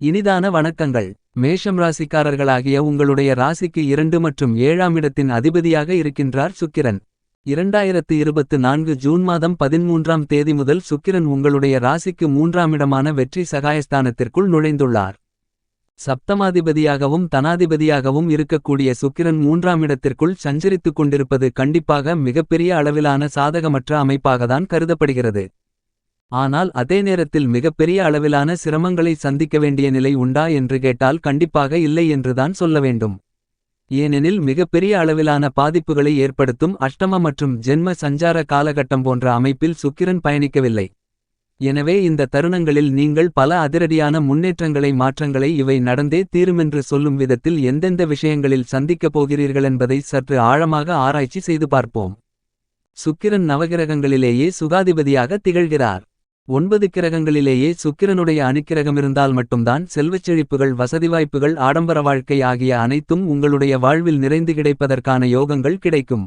இனிதான வணக்கங்கள். மேஷம் ராசிக்காரர்களாகிய உங்களுடைய ராசிக்கு 2 மற்றும் 7ஆம் இடத்தின் அதிபதியாக இருக்கின்றார் சுக்கிரன். 2024 ஜூன் மாதம் 13ஆம் தேதி முதல் சுக்கிரன் உங்களுடைய ராசிக்கு 3ஆம் இடமான வெற்றி சகாயஸ்தானத்திற்குள் நுழைந்துள்ளார். சப்தமாதிபதியாகவும் தனாதிபதியாகவும் இருக்கக்கூடிய சுக்கிரன் 3ஆம் இடத்திற்குள் சஞ்சரித்துக் கொண்டிருப்பது கண்டிப்பாக மிகப்பெரிய அளவிலான சாதகமற்ற அமைப்பாகத்தான் கருதப்படுகிறது. ஆனால் அதே நேரத்தில் மிகப்பெரிய அளவிலான சிரமங்களை சந்திக்க வேண்டிய நிலை உண்டா என்று கேட்டால் கண்டிப்பாக இல்லை என்றுதான் சொல்ல வேண்டும். ஏனெனில் மிகப்பெரிய அளவிலான பாதிப்புகளை ஏற்படுத்தும் அஷ்டம மற்றும் ஜென்ம சஞ்சார காலகட்டம் போன்ற அமைப்பில் சுக்கிரன் பயணிக்கவில்லை. எனவே இந்த தருணங்களில் நீங்கள் பல அதிரடியான முன்னேற்றங்களை மாற்றங்களை இவை நடந்தே தீருமென்று சொல்லும் விதத்தில் எந்தெந்த விஷயங்களில் சந்திக்கப் போகிறீர்களென்பதை சற்று ஆழமாக ஆராய்ச்சி செய்து பார்ப்போம். சுக்கிரன் நவகிரகங்களிலேயே சுகாதிபதியாக திகழ்கிறார். 9 கிரகங்களிலேயே சுக்கிரனுடைய அணிக்கிரகமிருந்தால் மட்டும்தான் செல்வச்செழிப்புகள், வசதி வாய்ப்புகள், ஆடம்பர வாழ்க்கை ஆகிய அனைத்தும் உங்களுடைய வாழ்வில் நிறைந்து கிடைப்பதற்கான யோகங்கள் கிடைக்கும்.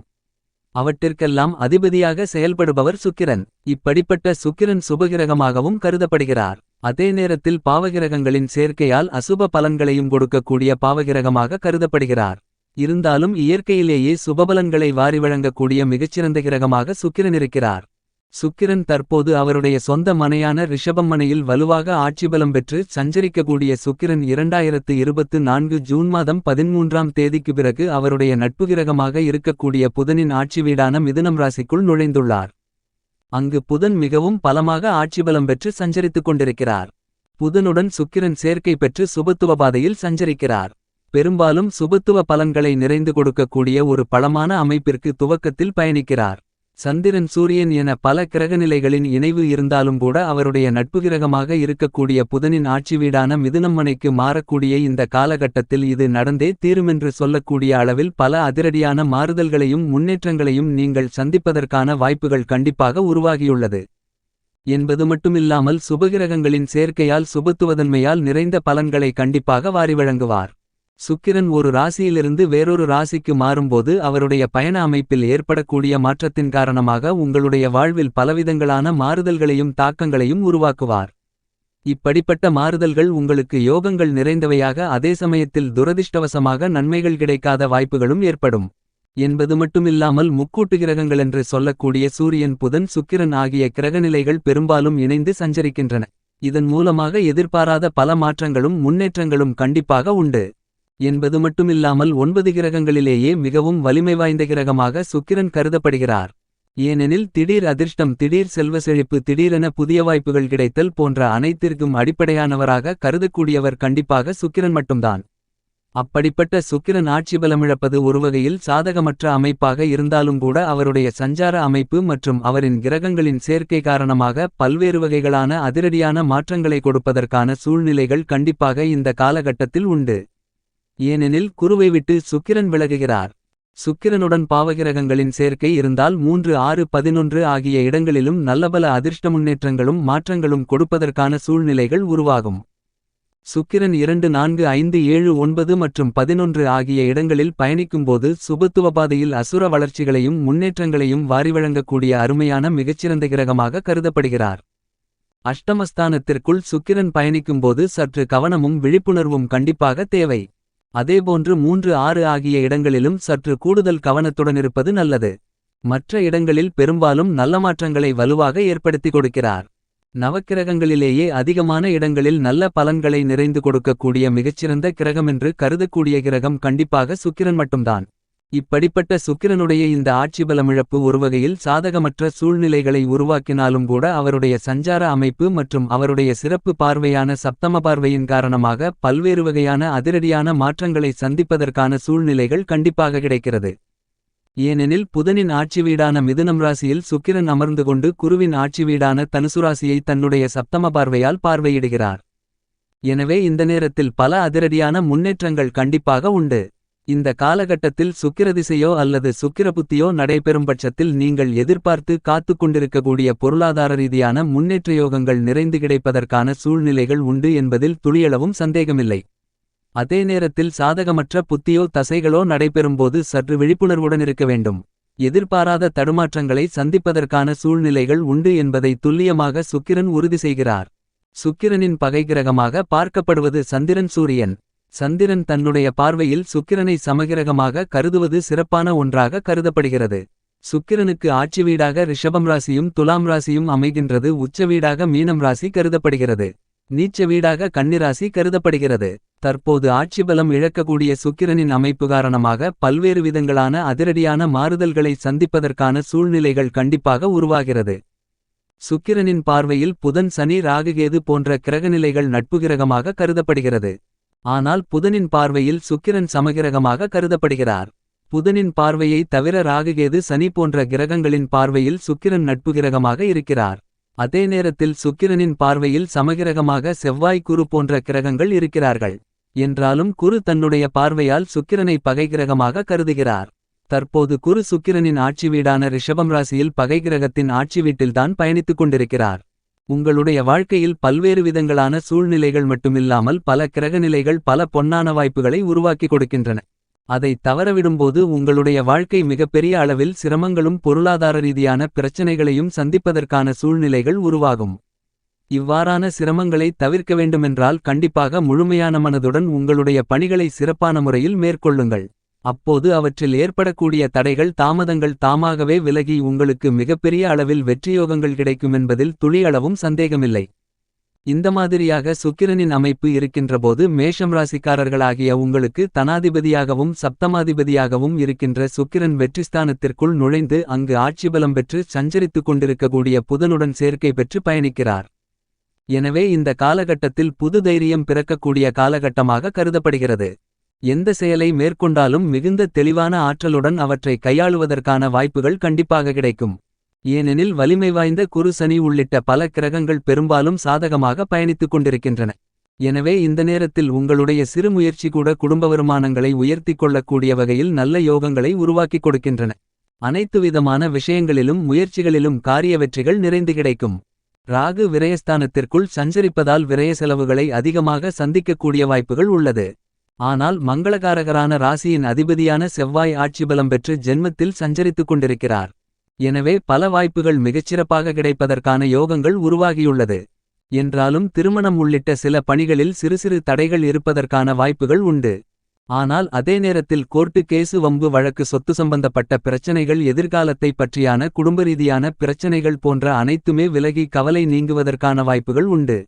அவற்றிற்கெல்லாம் அதிபதியாக செயல்படுபவர் சுக்கிரன். இப்படிப்பட்ட சுக்கிரன் சுபகிரகமாகவும் கருதப்படுகிறார். அதே நேரத்தில் பாவகிரகங்களின் சேர்க்கையால் அசுப பலன்களையும் கொடுக்கக்கூடிய பாவகிரகமாக கருதப்படுகிறார். இருந்தாலும் இயற்கையிலேயே சுபபலன்களை வாரி வழங்கக்கூடிய மிகச்சிறந்த கிரகமாக சுக்கிரன் இருக்கிறார். சுக்கிரன் தற்போது அவருடைய சொந்த மனையான ரிஷபம் மனையில் வலுவாக ஆட்சிபலம் பெற்று சஞ்சரிக்கக்கூடிய சுக்கிரன் 2024 ஜூன் மாதம் 13ஆம் தேதிக்கு பிறகு அவருடைய நட்பு கிரகமாக இருக்கக்கூடிய புதனின் ஆட்சி வீடான மிதுனம் ராசிக்குள் நுழைந்துள்ளார். அங்கு புதன் மிகவும் பலமாக ஆட்சிபலம் பெற்று சஞ்சரித்துக் கொண்டிருக்கிறார். புதனுடன் சுக்கிரன் சேர்க்கை பெற்று சுபத்துவ பாதையில் சஞ்சரிக்கிறார். பெரும்பாலும் சுபத்துவ பலன்களை நிறைந்து கொடுக்கக்கூடிய ஒரு பலமான அமைப்பிற்கு துவக்கத்தில் பயணிக்கிறார். சந்திரன், சூரியன் என பல கிரகநிலைகளின் இணைவு இருந்தாலும் கூட அவருடைய நட்பு கிரகமாக இருக்கக்கூடிய புதனின் ஆட்சி வீடான மிதுனம் மனைக்கு மாறக்கூடிய இந்த காலகட்டத்தில் இது நடந்தே தீருமென்று சொல்லக்கூடிய அளவில் பல அதிரடியான மாறுதல்களையும் முன்னேற்றங்களையும் நீங்கள் சந்திப்பதற்கான வாய்ப்புகள் கண்டிப்பாக உருவாகியுள்ளது என்பது மட்டுமில்லாமல் சுபகிரகங்களின் சேர்க்கையால் சுபத்துவதன்மையால் நிறைந்த பலன்களை கண்டிப்பாக வாரி வழங்குவார். சுக்கிரன் ஒரு ராசியிலிருந்து வேறொரு ராசிக்கு மாறும்போது அவருடைய பயண அமைப்பில் ஏற்படக்கூடிய மாற்றத்தின் காரணமாக உங்களுடைய வாழ்வில் பலவிதங்களான மாறுதல்களையும் தாக்கங்களையும் உருவாக்குவார். இப்படிப்பட்ட மாறுதல்கள் உங்களுக்கு யோகங்கள் நிறைந்தவையாக, அதே சமயத்தில் துரதிர்ஷ்டவசமாக நன்மைகள் கிடைக்காத வாய்ப்புகளும் ஏற்படும் என்பது மட்டுமில்லாமல் முக்கூட்டு கிரகங்களென்று சொல்லக்கூடிய சூரியன், புதன், சுக்கிரன் ஆகிய கிரகநிலைகள் பெரும்பாலும் இணைந்து சஞ்சரிக்கின்றன. இதன் மூலமாக எதிர்பாராத பல மாற்றங்களும் முன்னேற்றங்களும் கண்டிப்பாக உண்டு என்பது மட்டுமில்லாமல் 9 கிரகங்களிலேயே மிகவும் வலிமை வாய்ந்த கிரகமாக சுக்கிரன் கருதப்படுகிறார். ஏனெனில் திடீர் அதிர்ஷ்டம், திடீர் செல்வ செழிப்பு, திடீரென புதிய வாய்ப்புகள் கிடைத்தல் போன்ற அனைத்திற்கும் அடிப்படையானவராக கருதக்கூடியவர் கண்டிப்பாக சுக்கிரன் மட்டும்தான். அப்படிப்பட்ட சுக்கிரன் ஆட்சிபலமிழப்பது ஒருவகையில் சாதகமற்ற அமைப்பாக இருந்தாலும் கூட அவருடைய சஞ்சார அமைப்பு மற்றும் அவரின் கிரகங்களின் சேர்க்கை காரணமாக பல்வேறு வகைகளான அதிரடியான மாற்றங்களை கொடுப்பதற்கான சூழ்நிலைகள் கண்டிப்பாக இந்த காலகட்டத்தில் உண்டு. ஏனெனில் குருவை விட்டு சுக்கிரன் விலகுகிறார். சுக்கிரனுடன் பாவகிரகங்களின் சேர்க்கை இருந்தால் 3, 6, 11 ஆகிய இடங்களிலும் நல்லபல அதிர்ஷ்ட முன்னேற்றங்களும் மாற்றங்களும் கொடுப்பதற்கான சூழ்நிலைகள் உருவாகும். சுக்கிரன் 2, 4, 5, 7, 9 மற்றும் 11 ஆகிய இடங்களில் பயணிக்கும்போது சுபத்துவபாதையில் அசுர வளர்ச்சிகளையும் முன்னேற்றங்களையும் வாரி வழங்கக்கூடிய அருமையான மிகச்சிறந்த கிரகமாக கருதப்படுகிறார். அஷ்டமஸ்தானத்திற்குள் சுக்கிரன் பயணிக்கும்போது சற்று கவனமும் விழிப்புணர்வும் கண்டிப்பாக தேவை. அதேபோன்று 3, 6 ஆகிய இடங்களிலும் சற்று கூடுதல் கவனத்துடனிருப்பது நல்லது. மற்ற இடங்களில் பெரும்பாலும் நல்ல மாற்றங்களை வலுவாக ஏற்படுத்தி கொடுக்கிறார். நவக்கிரகங்களிலேயே அதிகமான இடங்களில் நல்ல பலன்களை நிறைந்து கொடுக்கக்கூடிய மிகச்சிறந்த கிரகமென்று கருதக்கூடிய கிரகம் கண்டிப்பாக சுக்கிரன் மட்டும்தான். இப்படிப்பட்ட சுக்கிரனுடைய இந்த ஆட்சிபலமிழப்பு ஒருவகையில் சாதகமற்ற சூழ்நிலைகளை உருவாக்கினாலும் கூட அவருடைய சஞ்சார அமைப்பு மற்றும் அவருடைய சிறப்பு பார்வையான சப்தம பார்வையின் காரணமாக பல்வேறு வகையான அதிரடியான மாற்றங்களை சந்திப்பதற்கான சூழ்நிலைகள் கண்டிப்பாக கிடைக்கிறது. ஏனெனில் புதனின் ஆட்சி வீடான மிதுனம் ராசியில் சுக்கிரன் அமர்ந்து கொண்டு குருவின் ஆட்சி வீடான தனுசு ராசியை தன்னுடைய சப்தம பார்வையால் பார்வையிடுகிறார். எனவே இந்த நேரத்தில் பல அதிரடியான முன்னேற்றங்கள் கண்டிப்பாக உண்டு. இந்த காலகட்டத்தில் சுக்கிரதிசையோ அல்லது சுக்கிரபுத்தியோ நடைபெறும் பட்சத்தில் நீங்கள் எதிர்பார்த்து காத்து கொண்டிருக்கக்கூடிய பொருளாதார ரீதியான முன்னேற்ற யோகங்கள் நிறைந்து கிடைப்பதற்கான சூழ்நிலைகள் உண்டு என்பதில் துளியளவும் சந்தேகமில்லை. அதே நேரத்தில் சாதகமற்ற புத்தியோ தசைகளோ நடைபெறும்போது சற்று விழிப்புணர்வுடன் இருக்க வேண்டும். எதிர்பாராத தடுமாற்றங்களை சந்திப்பதற்கான சூழ்நிலைகள் உண்டு என்பதை துல்லியமாக சுக்கிரன் உறுதி செய்கிறார். சுக்கிரனின் பகை கிரகமாக பார்க்கப்படுவது சந்திரன் சூரியன். சந்திரன் தன்னுடைய பார்வையில் சுக்கிரனை சமகிரகமாக கருதுவது சிறப்பான ஒன்றாக கருதப்படுகிறது. சுக்கிரனுக்கு ஆட்சி வீடாக ரிஷபம் ராசியும் துலாம் ராசியும் அமைகின்றது. உச்ச வீடாக மீனம் ராசி கருதப்படுகிறது. நீச்ச வீடாக கன்னிராசி கருதப்படுகிறது. தற்போது ஆட்சி பலம் இழக்கக்கூடிய சுக்கிரனின் அமைப்பு காரணமாக பல்வேறு விதங்களான அதிரடியான மாறுதல்களை சந்திப்பதற்கான சூழ்நிலைகள் கண்டிப்பாக உருவாகிறது. சுக்கிரனின் பார்வையில் புதன் சனி ராகுகேது போன்ற கிரகநிலைகள் நட்பு கிரகமாக கருதப்படுகிறது. ஆனால் புதனின் பார்வையில் சுக்கிரன் சமகிரகமாக கருதப்படுகிறார். புதனின் பார்வையை தவிர ராகுகேது சனி போன்ற கிரகங்களின் பார்வையில் சுக்கிரன் நட்பு கிரகமாக இருக்கிறார். அதே நேரத்தில் சுக்கிரனின் பார்வையில் சமகிரகமாக செவ்வாய் குரு போன்ற கிரகங்கள் இருக்கிறார்கள். என்றாலும் குரு தன்னுடைய பார்வையால் சுக்கிரனை பகை கிரகமாக கருதுகிறார். தற்போது குரு சுக்கிரனின் ஆட்சி வீடான ரிஷபம் ராசியில் பகை கிரகத்தின் ஆட்சி வீட்டில்தான் பயணித்துக் கொண்டிருக்கிறார். உங்களுடைய வாழ்க்கையில் பல்வேறு விதங்களான சூழ்நிலைகள் மட்டுமில்லாமல் பல கிரகநிலைகள் பல பொன்னான வாய்ப்புகளை உருவாக்கி கொடுக்கின்றன. அதை தவறவிடும்போது உங்களுடைய வாழ்க்கை மிகப்பெரிய அளவில் சிரமங்களும் பொருளாதார ரீதியான பிரச்சனைகளையும் சந்திப்பதற்கான சூழ்நிலைகள் உருவாகும். இவ்வாறான சிரமங்களை தவிர்க்க வேண்டுமென்றால் கண்டிப்பாக முழுமையான மனதுடன் உங்களுடைய பணிகளை சிறப்பான முறையில் மேற்கொள்ளுங்கள். அப்போது அவற்றில் ஏற்படக்கூடிய தடைகள் தாமதங்கள் தாமாகவே விலகி உங்களுக்கு மிகப்பெரிய அளவில் வெற்றியோகங்கள் கிடைக்குமென்பதில் துளியளவும் சந்தேகமில்லை. இந்த மாதிரியாக சுக்கிரனின் அமைப்பு இருக்கின்றபோது மேஷம் ராசிக்காரர்களாகிய உங்களுக்கு தனாதிபதியாகவும் சப்தமாதிபதியாகவும் இருக்கின்ற சுக்கிரன் வெற்றிஸ்தானத்திற்குள் நுழைந்து அங்கு ஆட்சிபலம் பெற்று சஞ்சரித்துக் கொண்டிருக்கக்கூடிய புதனுடன் சேர்க்கை பெற்று பயணிக்கிறார். எனவே இந்த காலகட்டத்தில் புது தைரியம் பிறக்கக்கூடிய காலகட்டமாக கருதப்படுகிறது. எந்த செயலை மேற்கொண்டாலும் மிகுந்த தெளிவான ஆற்றலுடன் அவற்றை கையாளுவதற்கான வாய்ப்புகள் கண்டிப்பாக கிடைக்கும். ஏனெனில் வலிமை வாய்ந்த குரு சனி உள்ளிட்ட பல கிரகங்கள் பெரும்பாலும் சாதகமாக பயணித்துக் கொண்டிருக்கின்றன. எனவே இந்த நேரத்தில் உங்களுடைய சிறு முயற்சி கூட குடும்ப வருமானங்களை உயர்த்திக் கொள்ளக்கூடிய வகையில் நல்ல யோகங்களை உருவாக்கிக் கொடுக்கின்றன. அனைத்து விதமான விஷயங்களிலும் முயற்சிகளிலும் காரிய வெற்றிகள் நிறைந்து கிடைக்கும். ராகு விரயஸ்தானத்திற்குள் சஞ்சரிப்பதால் விரய செலவுகளை அதிகமாக சந்திக்கக்கூடிய வாய்ப்புகள் உள்ளது. ஆனால் மங்களகாரகரான ராசியின் அதிபதியான செவ்வாய் ஆட்சிபலம் பெற்று ஜென்மத்தில் சஞ்சரித்துக் கொண்டிருக்கிறார். எனவே பல வாய்ப்புகள் மிகச்சிறப்பாக கிடைப்பதற்கான யோகங்கள் உருவாகியுள்ளது. என்றாலும் திருமணம் உள்ளிட்ட சில பணிகளில் சிறு சிறு தடைகள் இருப்பதற்கான வாய்ப்புகள் உண்டு. ஆனால் அதே நேரத்தில் கோர்ட்டு கேசு வம்பு வழக்கு சொத்து சம்பந்தப்பட்ட பிரச்சனைகள் எதிர்காலத்தை பற்றியான குடும்பரீதியான பிரச்சனைகள் போன்ற அனைத்துமே விலகி கவலை நீங்குவதற்கான வாய்ப்புகள் உண்டு.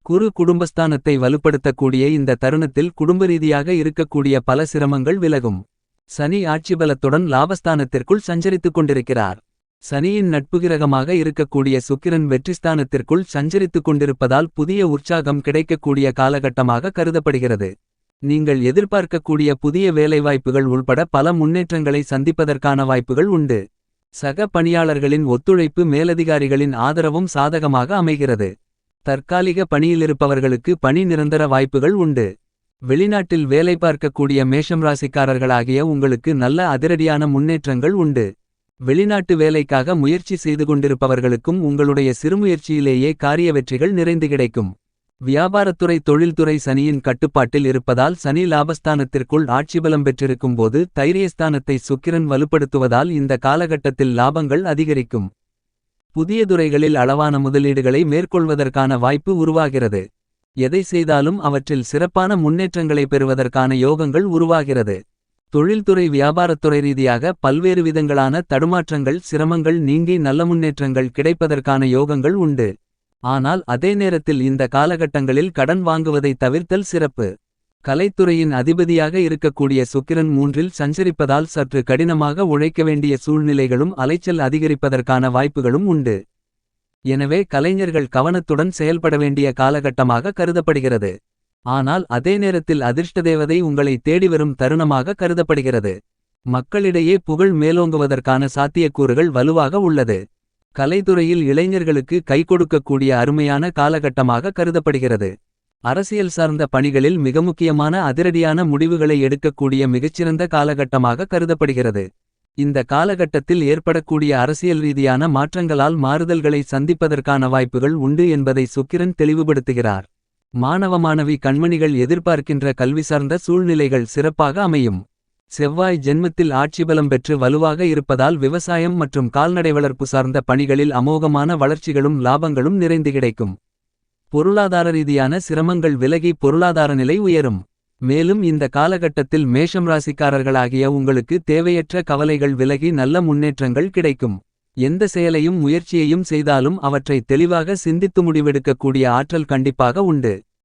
குரு குடும்பஸ்தானத்தை வலுப்படுத்தக்கூடிய இந்த தருணத்தில் குடும்பரீதியாக இருக்கக்கூடிய பல சிரமங்கள் விலகும். சனி ஆட்சிபலத்துடன் லாபஸ்தானத்திற்குள் சஞ்சரித்துக் கொண்டிருக்கிறார். சனியின் நட்பு கிரகமாக இருக்கக்கூடிய சுக்கிரன் வெற்றிஸ்தானத்திற்குள் சஞ்சரித்துக் கொண்டிருப்பதால் புதிய உற்சாகம் கிடைக்கக்கூடிய காலகட்டமாக கருதப்படுகிறது. நீங்கள் எதிர்பார்க்கக்கூடிய புதிய வேலைவாய்ப்புகள் உள்பட பல முன்னேற்றங்களை சந்திப்பதற்கான வாய்ப்புகள் உண்டு. சக பணியாளர்களின் ஒத்துழைப்பு மேலதிகாரிகளின் ஆதரவும் சாதகமாக அமைகிறது. தற்காலிக பணியிலிருப்பவர்களுக்கு பணி நிரந்தர வாய்ப்புகள் உண்டு. வெளிநாட்டில் வேலை பார்க்கக்கூடிய மேஷம் ராசிக்காரர்களாகிய உங்களுக்கு நல்ல அதிரடியான முன்னேற்றங்கள் உண்டு. வெளிநாட்டு வேலைக்காக முயற்சி செய்து கொண்டிருப்பவர்களுக்கும் உங்களுடைய சிறுமுயற்சியிலேயே காரிய வெற்றிகள் நிறைந்து கிடைக்கும். வியாபாரத்துறை தொழில்துறை சனியின் கட்டுப்பாட்டில் இருப்பதால் சனி லாபஸ்தானத்திற்குள் ஆட்சிபலம் பெற்றிருக்கும்போது தைரியஸ்தானத்தை சுக்கிரன் வலுப்படுத்துவதால் இந்த காலகட்டத்தில் லாபங்கள் அதிகரிக்கும். புதிய துறைகளில் அளவான முதலீடுகளை மேற்கொள்வதற்கான வாய்ப்பு உருவாகிறது. எதை செய்தாலும் அவற்றில் சிறப்பான முன்னேற்றங்களை பெறுவதற்கான யோகங்கள் உருவாகிறது. தொழில்துறை வியாபாரத்துறை ரீதியாக பல்வேறு விதங்களான தடுமாற்றங்கள் சிரமங்கள் நீங்கி நல்ல முன்னேற்றங்கள் கிடைப்பதற்கான யோகங்கள் உண்டு. ஆனால் அதே நேரத்தில் இந்த காலகட்டங்களில் கடன் வாங்குவதை தவிர்த்தல் சிறப்பு. கலைத்துறையின் அதிபதியாக இருக்கக்கூடிய சுக்கிரன் 3இல் சஞ்சரிப்பதால் சற்று கடினமாக உழைக்க வேண்டிய சூழ்நிலைகளும் அலைச்சல் அதிகரிப்பதற்கான வாய்ப்புகளும் உண்டு. எனவே கலைஞர்கள் கவனத்துடன் செயல்பட வேண்டிய காலகட்டமாக கருதப்படுகிறது. ஆனால் அதே நேரத்தில் அதிர்ஷ்டதேவதை உங்களை தேடிவரும் தருணமாக கருதப்படுகிறது. மக்களிடையே புகழ் மேலோங்குவதற்கான சாத்தியக்கூறுகள் வலுவாக உள்ளது. கலைத்துறையில் இளைஞர்களுக்கு கைகொடுக்கக்கூடிய அருமையான காலகட்டமாக கருதப்படுகிறது. அரசியல் சார்ந்த பணிகளில் மிக முக்கியமான அதிரடியான முடிவுகளை எடுக்கக்கூடிய மிகச்சிறந்த காலகட்டமாக கருதப்படுகிறது. இந்த காலகட்டத்தில் ஏற்படக்கூடிய அரசியல் ரீதியான மாற்றங்களால் மாறுதல்களை சந்திப்பதற்கான வாய்ப்புகள் உண்டு என்பதை சுக்கிரன் தெளிவுபடுத்துகிறார். மாணவ மாணவி கண்மணிகள் எதிர்பார்க்கின்ற கல்வி சார்ந்த சூழ்நிலைகள் சிறப்பாக அமையும். செவ்வாய் ஜென்மத்தில் ஆட்சிபலம் பெற்று வலுவாக இருப்பதால் விவசாயம் மற்றும் கால்நடை வளர்ப்பு சார்ந்த பணிகளில் அமோகமான வளர்ச்சிகளும் லாபங்களும் நிறைந்து கிடைக்கும். பொருளாதார ரீதியான சிரமங்கள் விலகி பொருளாதார நிலை உயரும். மேலும் இந்த காலகட்டத்தில் மேஷம் ராசிக்காரர்களாகிய உங்களுக்கு தேவையற்ற கவலைகள் விலகி நல்ல முன்னேற்றங்கள் கிடைக்கும். எந்த செயலையும் முயற்சியையும் செய்தாலும் அவற்றை தெளிவாக சிந்தித்து முடிவெடுக்கக்கூடிய ஆற்றல் கண்டிப்பாக உண்டு.